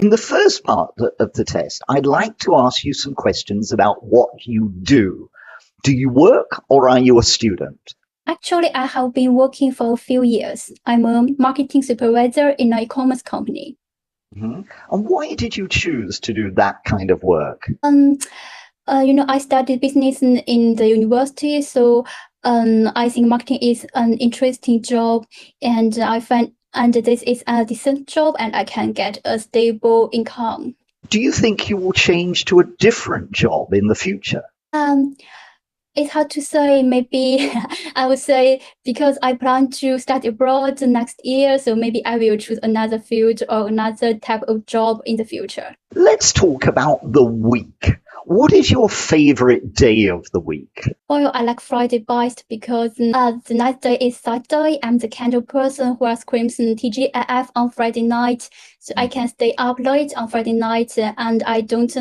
In the first part of the test, I'd like to ask you some questions about what you do. Do you work or are you a student? Actually, I have been working for a few years. I'm a marketing supervisor in an e-commerce company. And why did you choose to do that kind of work? I studied business in the university, so I think marketing is an interesting job, and I find this is a decent job, and I can get a stable income. Do you think you will change to a different job in the future? It's hard to say. Maybe I would say because I plan to study abroad next year, so maybe I will choose another field or another type of job in the future. Let's talk about the week. What is your favorite day of the week? Well, I like Friday best because the next day is Saturday. I'm the kind of person who screams TGIF on Friday night, so I can stay up late on Friday night, and I don't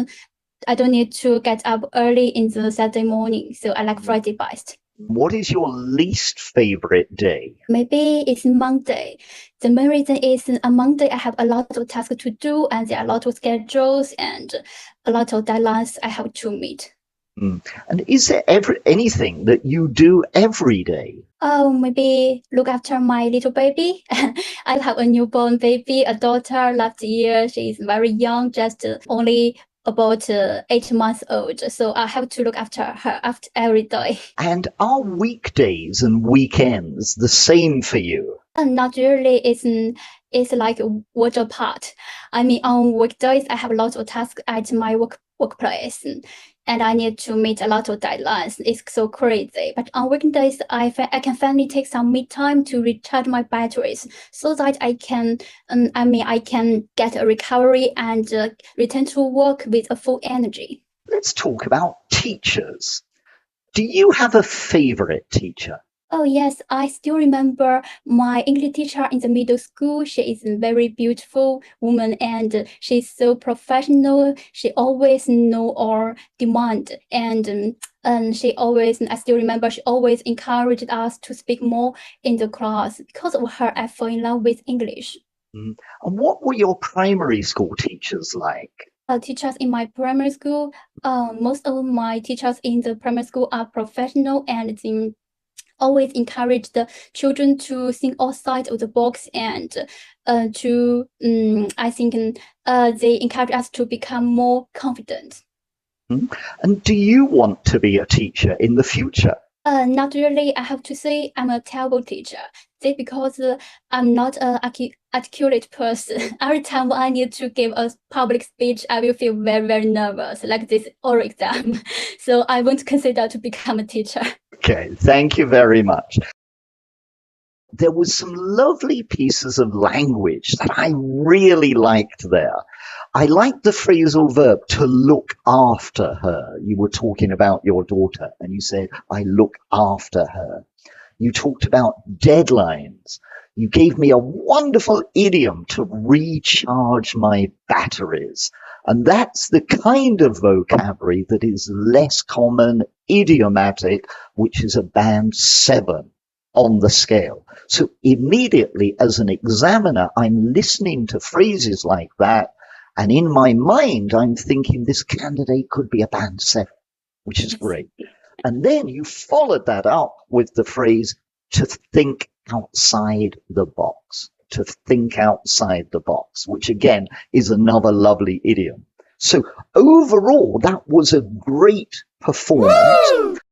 need to get up early in the Saturday morning. So I like Friday best. What is your least favorite day? Maybe it's Monday. The main reason is on Monday I have a lot of tasks to do, and there are a lot of schedules and a lot of deadlines I have to meet. And is there anything that you do every day? Oh, maybe look after my little baby. I have a newborn baby, a daughter last year. She is very young, just only about 8 months old. So I have to look after her every day. And are weekdays and weekends the same for you? Not really. It's like a world apart. I mean, on weekdays, I have lots of tasks at my workplace, and I need to meet a lot of deadlines. It's so crazy. But on weekdays, I can finally take some me time to recharge my batteries, so that I can get a recovery and return to work with a full energy. Let's talk about teachers. Do you have a favorite teacher? Oh yes, I still remember my English teacher in the middle school. She is a very beautiful woman and she's so professional. She always know our demand and I still remember she always encouraged us to speak more in the class. Because of her, I fell in love with English. And what were your primary school teachers like? Teachers in my primary school, most of my teachers in the primary school are professional and always encourage the children to think outside of the box and I think they encourage us to become more confident. And do you want to be a teacher in the future? Not really. I have to say I'm a terrible teacher. That's because I'm not an articulate person. Every time I need to give a public speech, I will feel very, very nervous, like this oral exam. So I won't consider to become a teacher. Okay, thank you very much. There was some lovely pieces of language that I really liked there. I liked the phrasal verb to look after her. You were talking about your daughter and you said, I look after her. You talked about deadlines. You gave me a wonderful idiom to recharge my batteries. And that's the kind of vocabulary that is less common, idiomatic, which is a band 7 on the scale. So immediately as an examiner, I'm listening to phrases like that. And in my mind, I'm thinking this candidate could be a band 7, which is great. And then you followed that up with the phrase to think outside the box, to think outside the box, which again is another lovely idiom. So overall, that was a great performance. Woo!